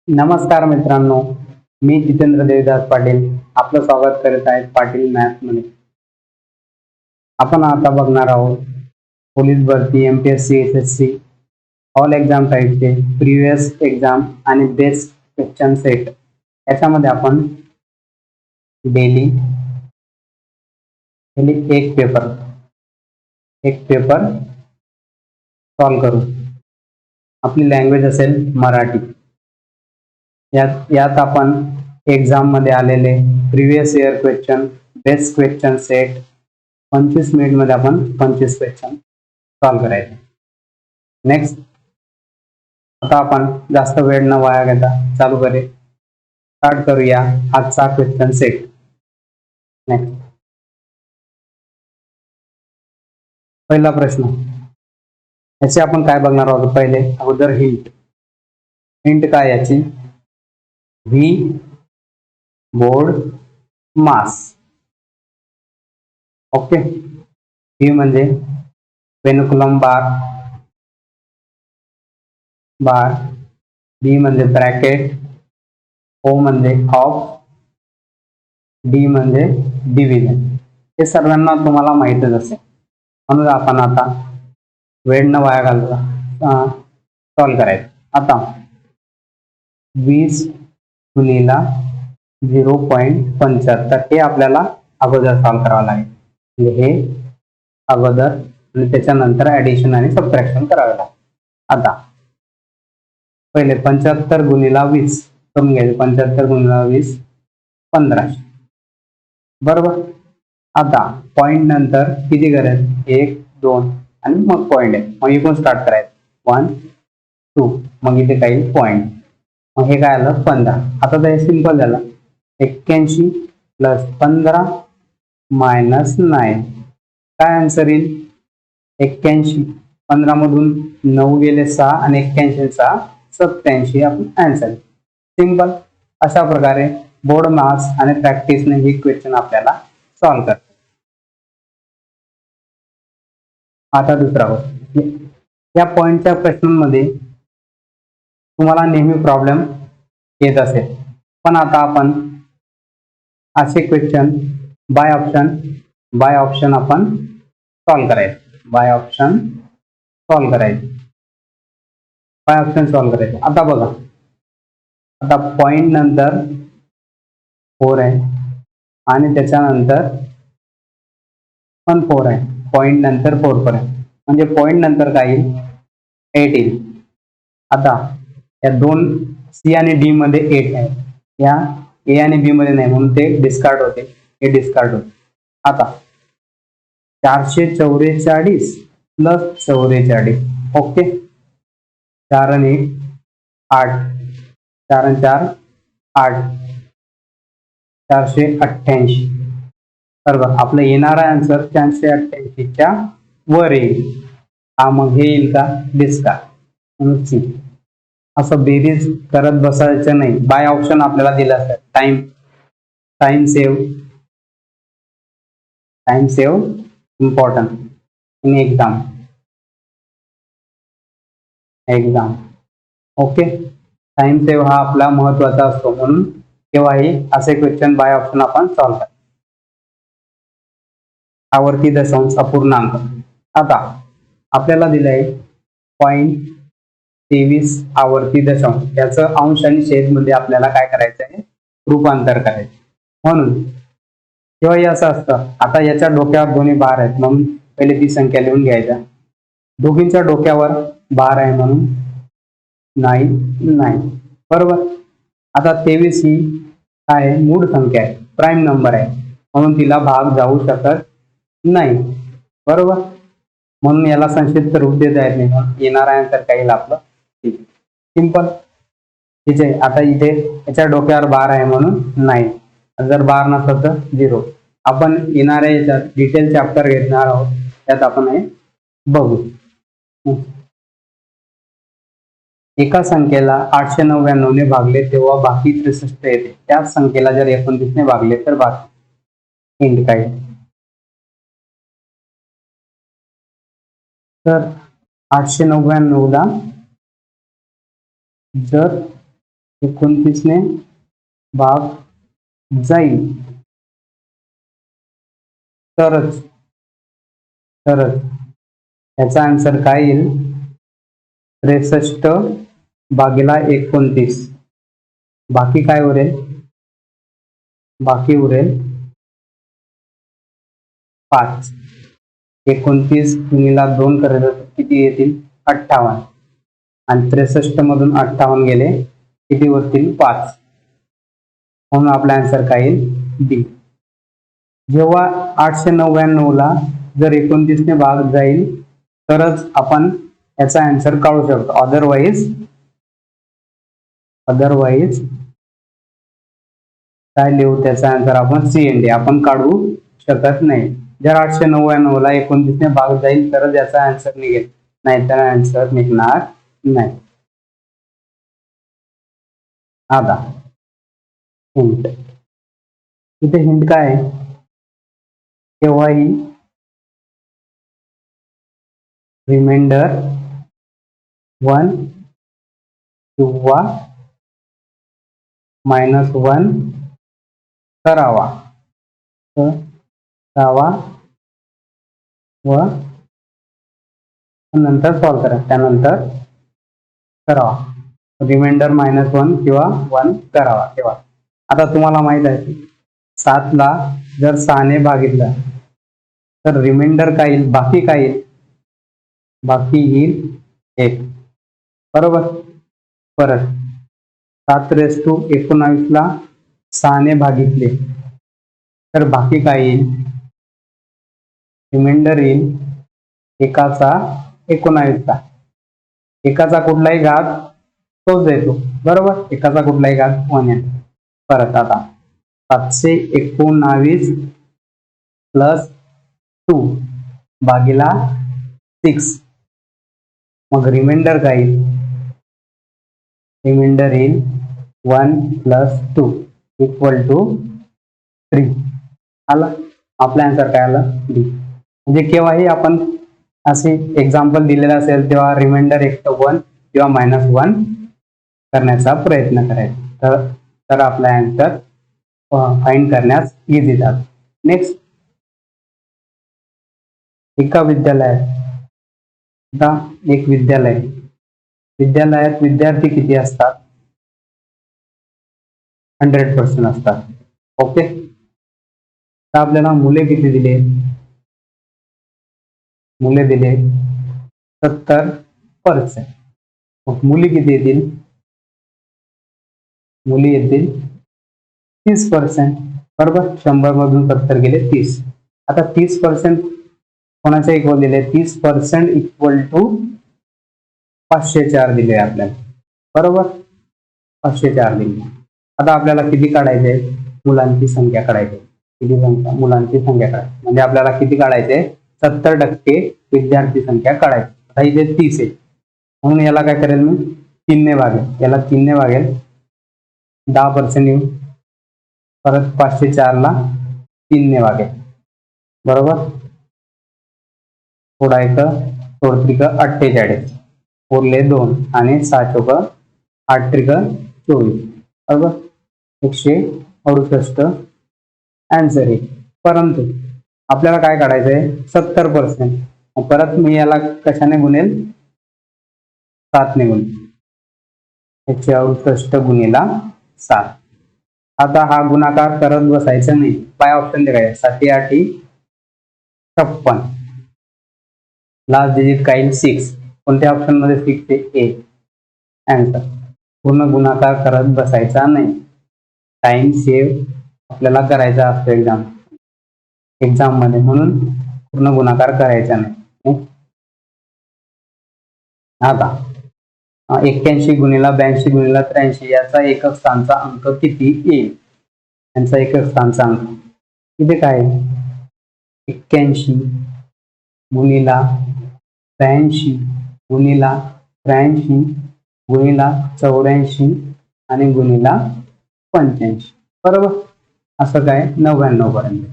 नमस्कार मित्रांनो, मी जितेंद्र देवदास पाटील आपलं स्वागत करत आहे पाटील मॅथ्स मध्ये. आपण आता बघणार आहोत पोलीस भरती, एमपीएससी, एसएससी ऑल एक्झाम टाईपचे प्रिव्हियस एक्झाम आणि बेस्ट क्वेश्चन सेट. याच्यामध्ये आपण डेली एक पेपर सॉल्व करू. आपली लँग्वेज असेल मराठी. यात आपण एक्झाम मध्ये आलेले previous year question, best question set 25 minute मध्ये आपण 25 क्वेश्चन सॉल्व करायचे. नेक्स्ट, आता आपण जास्त वेळ न वाया घेता स्टार्ट करूया आजचा क्वेश्चन सेट. नेक्स्ट, पहिला प्रश्न. याचे आपण काय बघणार आहोत? पहिले अगोदर हिंट काय याची? व्ही बोर्ड मास. ओके, व्ही म्हणजे पेनिकुलम बार, बी म्हणजे ब्रॅकेट, ओ म्हणजे ऑफ, डी म्हणजे डिव्हिजन. हे सर्वांना तुम्हाला माहितच असेल, म्हणून आपण आता वेळ न वाया घालता सॉल्व करायचं. आता 20 गुणिला 0.75 हे आपल्याला अगोदर सॉल्व करावं लागेल. म्हणजे हे अगोदर आणि त्याच्यानंतर ऍडिशन आणि सबट्रॅक्शन करावे लागेल. आता पहिले 75 गुणिला 20 करून घ्यायचे. 75 गुणिला 20 1500, बरोबर. आता पॉइंट नंतर किती करायचं? 1, 2 आणि मग पॉइंट आहे. मग इकडून स्टार्ट करायचं. 1, 2, मग इथे काही पॉइंट. मग हे काय आलं? 15. आता तर हे सिंपल झालं. 81 प्लस 15 मायनस 9. काय आन्सर येईल? 81. 15 मधून 9 गेले 6 आणि 81 6 87 आपण आन्सर. सिंपल. अशा प्रकारे बोर्ड मास आणि प्रॅक्टिसने ही क्वेश्चन आपल्याला सॉल्व करतात. आता दुसरा गोष्ट, या पॉइंटच्या क्वेश्चनमध्ये तुम्हाला नेहमी प्रॉब्लेम येत असेल, पण आता आपण असे क्वेश्चन बाय ऑप्शन आपण सॉल्व करायचे. बाय ऑप्शन सॉल्व करायचे. आता बघा, आता पॉइंट नंतर 4 आहे आणि त्याच्यानंतर पण 4 आहे. पॉइंट नंतर 4 पर्यंत, म्हणजे पॉइंट नंतर काय येईल? 8 येईल. आता या दोन सी आणि डी मध्ये 8 आहे, या ए आणि बी मध्ये नाही, म्हणून ते डिस्कार्ड होते. हे डिस्कार्ड होते. आता 444 प्लस 44. ओके, 4 आणि 8, 4 आणि 4 8, 488. बरोबर. आपलं येणारा आन्सर 488च्या वर येईल. हा मग हे येईल का? डिस्कार्ड. म्हणून सी. असं बेरीज करत बसायचं नाही. बाय ऑप्शन आपल्याला दिला असतात. Time save important in exam. Okay, time save हा आपला महत्वाचा असतो, म्हणून केव्हाही असे क्वेश्चन बाय ऑप्शन आपण सॉल्व करतो. आवर्ती दशांश अपूर्णांक. आता आपल्याला दिलंय 0.23 आवर्ती दशांश. याचं अंश आणि छेद मध्ये आपल्याला काय करायचं आहे? रूपांतर करायचं. म्हणून केव्हाही असं असतं, आता याच्या डोक्यावर दोन्ही बार आहेत, म्हणून पहिले ती संख्या लिहून घ्यायच्या. दोघींच्या डोक्यावर बार आहे म्हणून नाही, बरोबर. आता 23 ही काय? मूळ संख्या आहे, प्राईम नंबर आहे, म्हणून तिला भाग जाऊ शकत नाही, बरोबर. म्हणून याला संक्षिप्त रूप देता येत नाही, म्हणून येणारा आन्सर काय येईल आपलं? सिंपल. ठीक आहे. आता इथे याच्या डोक्यावर बार आहे म्हणून नाही, जर बार नसतं तर 0. आपण येणाऱ्या याच्यात डिटेल चॅप्टर घेणार आहोत, त्यात आपण हे बघू. एका संख्येला 899 ने भागले तेव्हा बाकी 63 येते. त्याच संख्येला जर 29 ने भागले तर बाकी हिंट काय? तर 899 ला जर 29ने भाग जाईल तरच याचा आन्सर काय येईल? 63/29. बाकी काय उरेल? बाकी उरेल 5. 29 गुणिला 2 करायचं तर किती येतील? 58. आणि 63 मधून 58 गेले किती होतील? 5. म्हणून आपला आन्सर काय येईल? बी. जेव्हा 899 ला जर 29ने भाग जाईल तरच आपण याचा आन्सर काढू शकतो. अदरवाईज काय लिहू त्याचा आन्सर? आपण सी एन डी आपण काढू शकत नाही. जर 899 ला 29ने भाग जाईल तरच याचा आन्सर निघेल, नाहीतर आन्सर निघणार नाही. आता हिंट, इथे हिंट काय आहे? केव्हाही रिमाइंडर 1 किंवा -1 करावा व नंतर सॉल्व करा. त्यानंतर करावा. रिमाइंडर -1 किंवा 1 करावा तेव्हा. आता तुम्हाला माहित आहे 7 ला जर 6 ने भागितलं तर रिमाइंडर काय येईल? बाकी काय येईल? बाकी येईल 1. बरोबर. परत 7⁻19 ला 6 ने भागितले तर बाकी काय येईल? रिमाइंडर येईल 1चा 19चा. 1चा कुठलाही घात तोच येतो. बरोबर. 1चा कुठलाही घात 1 येतो. परत आता 719 प्लस 2 भागिला 6. मग रिमाइंडर काय येईल? रिमाइंडर येईल 1 प्लस 2 इक्वल टू 3. आला आपला आन्सर काय आला? डी. म्हणजे केव्हाही आपण असे एक्झाम्पल दिलेला असेल तेव्हा रिमाइंडर 1 किंवा -1 करण्याचा प्रयत्न करायचा, तर आपला आन्सर फाइंड करण्यास इझी जातो. नेक्स्ट, एका विद्यालयात विद्यार्थी किती असतात? 100% असतात. ओके. तर आपल्याला मुले किती दिले? मुले दिले 70%. मग मुली किती येतील? मुली येतील 30%. बरोबर. 100 मधून 70 गेले 30. आता 30% कोणाच्या इक्वल दिले? 30% इक्वल टू 504 दिले आपल्याला. बरोबर. 504 दिले. आता आपल्याला किती काढायचे? मुलांची संख्या काढायची. किती संख्या? मुलांची संख्या काढायची. म्हणजे आपल्याला किती काढायचे? 70% विद्यार्थी संख्या काढायची. आता इथे 30 आहे म्हणून याला काय करेल मी? 3 ने भागेल. याला 3 ने भागेल 10% येऊ. परत 504 ला 3 ने भागेल. बरोबर. थोडा एक 4×3=48. 4ले 2 आणि 6×4 8×3=24. बरोबर. 168 आन्सर आहे. परंतु आपल्याला काय काढायचंय? 70%. परत मी याला कशाने गुणेल? 7 ने गुणेल. 168 गुणिला 7. आता हा गुणाकार करत बसायचा नाही. काय ऑप्शन दिलाय? 7×8 = 56. लास्ट डिजिट काय येईल? 6. कोणत्या ऑप्शन मध्ये 6 आहे? ए. आन्सर. पूर्ण गुणाकार करत बसायचा नाही. टाइम सेव्ह आपल्याला करायचा असतो एक्झाम मध्ये, म्हणून पूर्ण गुणाकार करायचा नाही. आता 81 गुणिला 82 गुणिला 83 याचा एकक स्थानचा अंक किती येईल? यांचा एकक स्थानचा अंक इथे काय? 81 गुणिला 82 गुणिला 83 गुणिला 84 आणि गुणिला 85. बरोबर. असं काय 99 पर्यंत.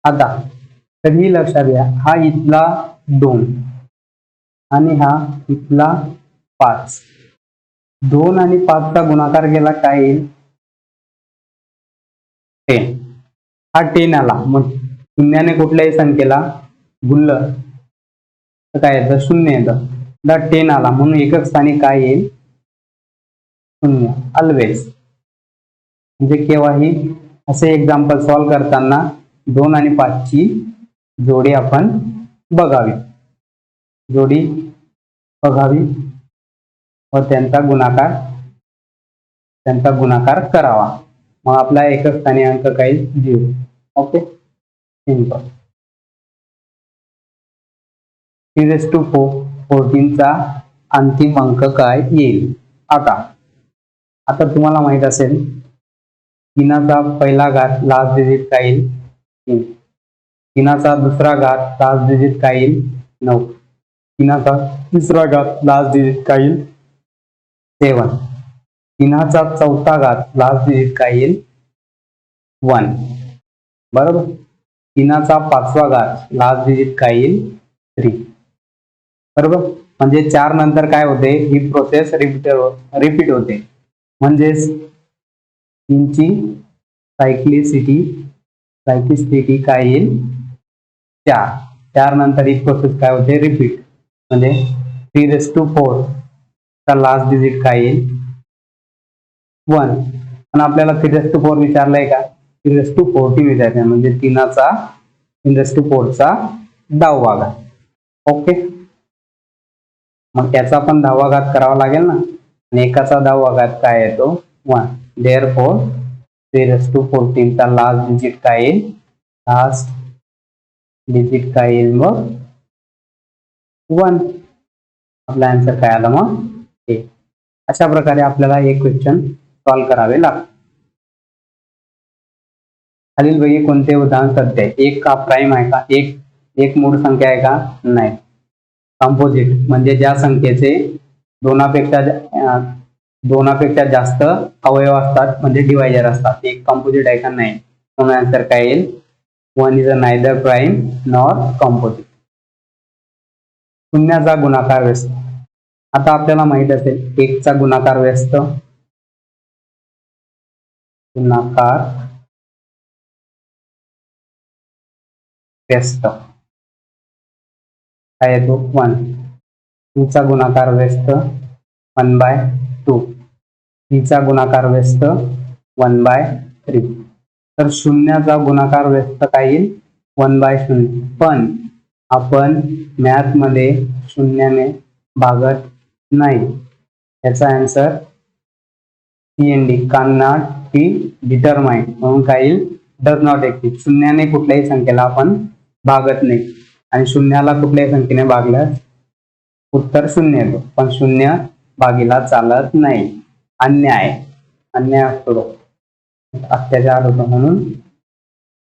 आता तरी लक्षात घ्या, हा इथला 2 आणि हा इथला 5 2 आणि 5चा गुणाकार केला काय येईल? 10. हा 10 आला, मग शून्याने कुठल्याही संख्येला गुणलं तर काय येतं? 0 येतं. 10 आला म्हणून एकक स्थानी काय येईल? 0. ऑलवेज. म्हणजे केव्हाही असे एक्झाम्पल सॉल्व्ह करताना 2 आणि 5ची जोडी आपण बघावी, व त्यांचा गुणाकार करावा. मग आपला एकक स्थानी अंक काही 0. Okay, simple. 3/14 चा अंतिम अंक काय येईल? आता तुम्हाला माहित असेल 3चा पहिला घात लास्ट डिजिट काय येईल? 3. 3चा दुसरा घात लास्ट डिजिट काय येईल? 9. 3चा तिसरा घात लास्ट डिजिट काय येईल? 7. 3चा चौथा घात लास्ट डिजिट काय येईल? 1. बरोबर. 3चा 5वा घात लास्ट डिजिट काय येईल? 3. बरोबर. म्हणजे 4 नंतर काय होते? ही प्रोसेस रिपीट होते. म्हणजेच 3ची सायक्लिसिटी काय येईल? 4. 4 नंतर ही प्रोसेस काय होते? रिपीट. म्हणजे 3/4 चा लास्ट डिजिट काय येईल? 1. पण आपल्याला 3/4 विचारलंय का? 3/14 विचारलंय, म्हणजे 3चा 3/4 चा 10वा घात. ओके, मग त्याचा पण 10वा घात करावा लागेल ना, आणि एकाचा 10वा घात काय येतो? 1. देअरफॉर 3/14 चा लास्ट डिजिट काय येईल? मग 1. आपला आन्सर काय आला मग? हे. अशा प्रकारे आपल्याला हे क्वेश्चन सॉल्व्ह करावे लागतात. खालीलपैकी कोणते उदाहरण सत्य आहे? 1 हा प्राईम आहे का? एक मूळ संख्या आहे का? नाही. कंपोजिट म्हणजे ज्या संख्येचे दोनापेक्षा जास्त अवयव असतात, म्हणजे डिवायझर असतात, एक कंपोजिट आहे का? नाही. म्हणून आन्सर काय येईल? 1 is neither prime nor composite. शून्याचा गुणाकार व्यस्त. आता आपल्याला माहित असेल 1चा गुणाकार व्यस्त काय येतो? 1. 2चा गुणाकार व्यस्त 1/2. 3चा गुणाकार व्यस्त 1/3. तर शून्याचा गुणाकार व्यस्त काय येईल? 1/0. पण आपण मॅथ मध्ये शून्याने भागत नाही. याचा answer CND, can be determined. म्हणून काय येईल? Does not exist. शून्याने कुठल्याही संख्येला आपण भागत नाही, आणि शून्याला कुठल्याही संख्येने भागल्यास उत्तर 0 येतो. पण 0 भागीला चालत नाही. अन्याय असतो, अत्याचार होतो, म्हणून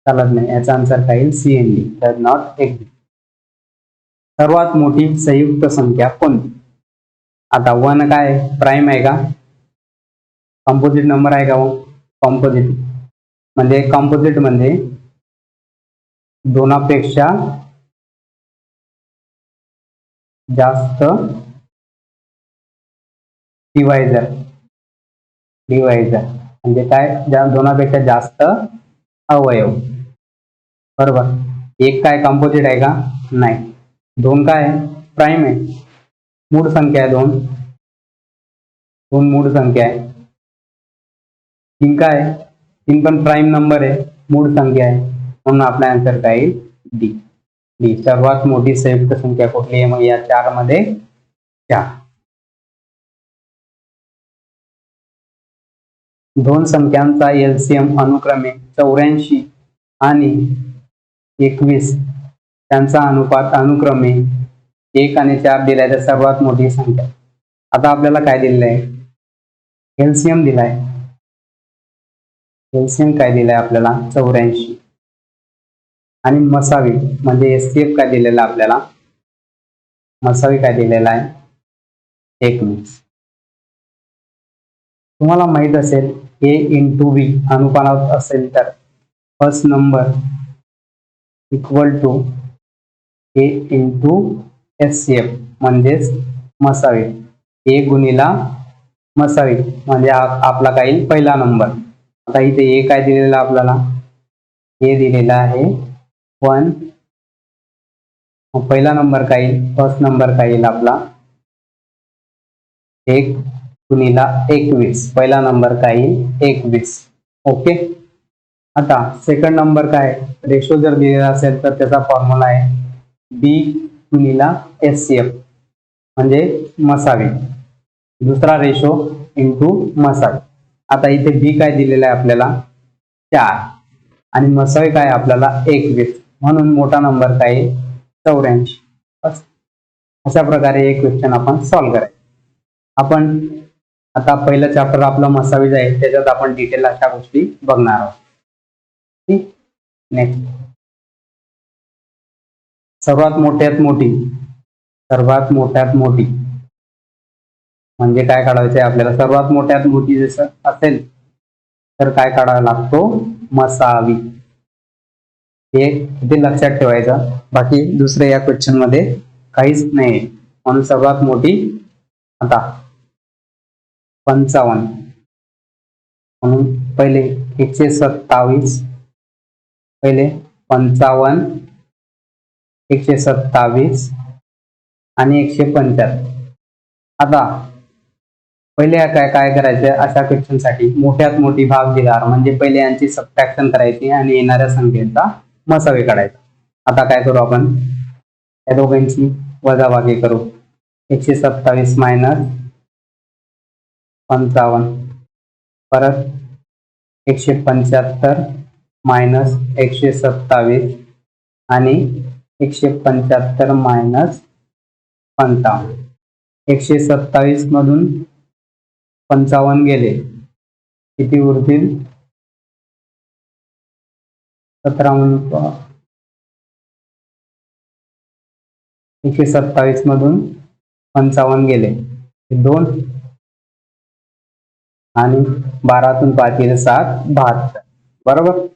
चालत नाही. याचा आन्सर काय येईल? CND, does not exist. सर्वात मोठी संयुक्त संख्या कोणती? आता 1 काय प्राईम आहे का? कंपोजिट नंबर आहे का? कंपोजिट म्हणजे दोनापेक्षा जास्त डिवायझर म्हणजे काय? दोनापेक्षा जास्त अवयव. बरोबर. 1 काय कंपोजिट आहे का? नाही. 2 काय प्राईम आहे, मूळ संख्या आहे. 2 मूळ संख्या आहे. 3 काय? 3 पण प्राईम नंबर आहे, मूळ संख्या आहे. म्हणून आपला आन्सर काय येईल? डी. सर्वात मोठी संयुक्त संख्या कुठली आहे? मग या 4 मध्ये 4. 2 संख्यांचा LCM अनुक्रमे 84 आणि 21. त्यांचा अनुपात अनुक्रमे 1 आणि 4 दिलाय. तर सर्वात मोठी संख्या. आता आपल्याला काय दिलेलं आहे? LCM दिलाय. LCM काय दिलाय आपल्याला? 84. आणि मसावी म्हणजे SCF काय दिलेला आपल्याला? मसावी काय दिलेला आहे? 21. तुम्हाला माहित असेल A into V अनुपात असेल तर first number equal to A into SCF म्हणजेच मसावी. A गुणिला मसावी म्हणजे आपला काय येईल पहिला नंबर. आता इथे ए काय दिलेला आपल्याला, हे दिलेला आहे 1. पहिला नंबर काय येईल, फर्स्ट नंबर काय येईल आपला 1 गुणिला 21. पहिला नंबर काय येईल 21. ओके. आता सेकंड नंबर काय, रेशो जर दिलेला असेल तर त्याचा फॉर्म्युला आहे बी गुणिला एचसीएफ म्हणजे मसावी. दुसरा रेशो इंटू मसावी. आता इथे बी काय दिलेला आहे आपल्याला 4 आणि मसावी काय आपल्याला 21, म्हणून मोठा नंबर काय 84. अशा प्रकारे एक क्वेश्चन आपण सॉल्व्ह करायचं. आपण आता पहिलं चॅप्टर आपलं मसावी आहे, त्याच्यात आपण डिटेल अशा गोष्टी बघणार आहोत. ठीक. नेक्स्ट, सर्वात मोठ्यात मोठी म्हणजे काय काढायचं आहे आपल्याला, सर्वात मोठ्यात मोठी जसं असेल तर काय काढावा लागतो, मसावी. हे इथे लक्षात ठेवायचं, बाकी दुसरे या क्वेश्चन मध्ये काहीच नाही. म्हणून सर्वात मोठी आता 55, म्हणून पहिले 127, पहिले 55, 127 आणि 175. आता पहिले काय करायचं, अशा क्वेश्चन साठी मोठ्यात मोठी भागीदार म्हणजे पहिले यांची सबट्रॅक्शन करायची आणि येणाऱ्या संख्येचा मसावी काढायचा. आता काय करू आपण, या दोघांची वजाबाकी करू. 127 मायनस 55, परत 175 मायनस 127 आणि 175 मायनस 55. 127 मधून 55 गेले, किती उरतील 17. 127 मधून 55 गेले 2 आणि 12तून 5 गेले 7, 72. बरोबर.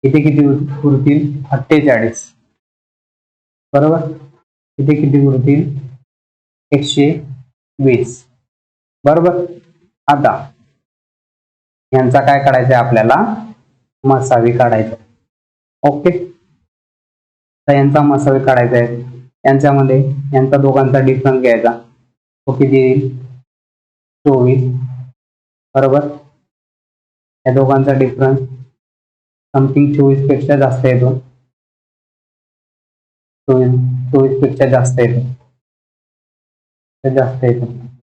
इथे किती उरतील 48. बरोबर. इथे किती उरतील 120. बरोबर. आता यांचा काय काढायचं आहे आपल्याला, मसावी काढायचं. ओके. तर यांचा मसावी काढायचा आहे. यांच्यामध्ये यांचा दोघांचा डिफरन्स घ्यायचा, तो किती येईल 24. बरोबर. या दोघांचा डिफरन्स समथिंग 24 पेक्षा जास्त येतो, 24 पेक्षा जास्त येतो.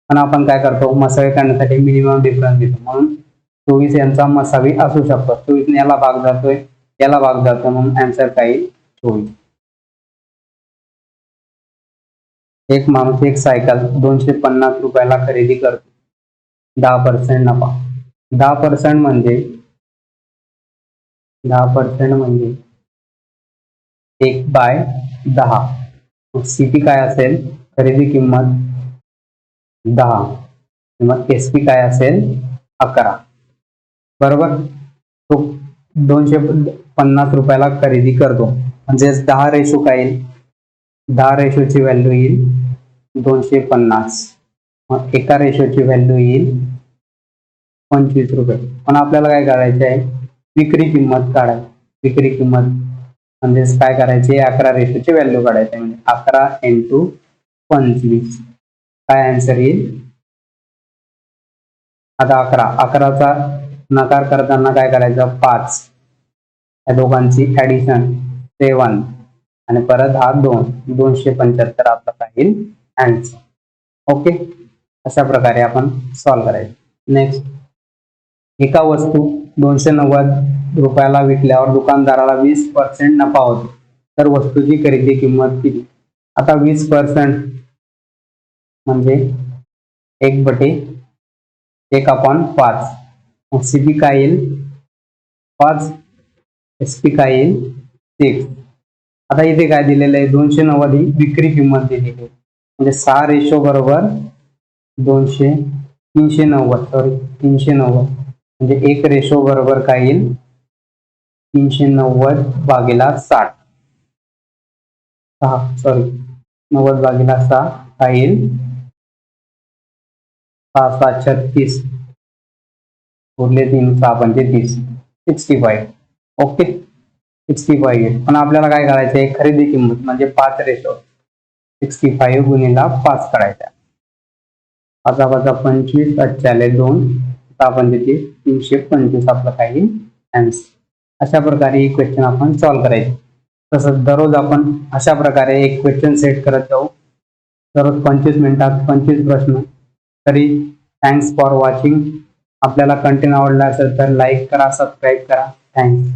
पण आपण काय करतो, मसावी काढण्यासाठी मिनिमम डिफरन्स घेतो, म्हणून 24 यांचा मसावी असू शकतो. 24 याला भाग जातोय, याला भाग जातो, म्हणून आन्सर काय 24. एक माणूस एक सायकल 250 रुपयाला खरेदी करतो, 10% नफा. 10% म्हणजे 1/10. सीपी काय असेल, खरेदी किंमत 10, मग एसपी काय असेल 11. बरोबर. तो 250 रुपयाला खरेदी करतो, म्हणजे 10 रेशो काय येईल, 10 रेशोची व्हॅल्यू येईल 250. मग एका रेशोची व्हॅल्यू येईल 25 रुपये. पण आपल्याला काय करायचे आहे, विक्री किंमत काढायची. विक्री किंमत म्हणजे काय करायची, 11 रेशोची व्हॅल्यू काढायची, म्हणजे 11 × 25. काय आन्सर येईल आता 11चा नकार करताना काय करायचं 5, या दोघांची ऍडिशन 7 आणि परत हा 275 आपला काय येईल आन्सर. ओके. अशा प्रकारे आपण सॉल्व्ह करायचं. नेक्स्ट, एका वस्तू 290 रुपयाला विकल्यावर दुकानदाराला 20% नफा होतो, तर वस्तूची खरेदी किंमत किती. आता 20% म्हणजे 1/1/5. सीपी काय येईल 5, एसपी काय येईल 6. आता इथे काय दिलेलं आहे, 290 ही विक्री किंमत दिलेली आहे, म्हणजे 6 रेशो बरोबर 390 म्हणजे 1 रेशो बरोबर काय येईल 390/60. 90/6 काय येईल 6 7 36 उरले 3 6 पंचे 30 65. ओके 65 पण आपल्याला काय करायचं आहे, खरेदी किंमत म्हणजे 5 रेशो 65 गुणिला 5 करायचा. 5 5 25 अच्छाले 2 6 पंचे 30 325 आपलं काही आन्सर. अशा प्रकारे ही क्वेश्चन आपण सॉल्व्ह करायचे. तसंच दररोज आपण अशा प्रकारे एक क्वेश्चन सेट करत जाऊ. दररोज 25 मिनिटात 25 प्रश्न. तरी थँक्स फॉर वॉचिंग. आपल्याला कंटेंट आवडला असेल तर लाईक करा, सबस्क्राईब करा. थँक्स.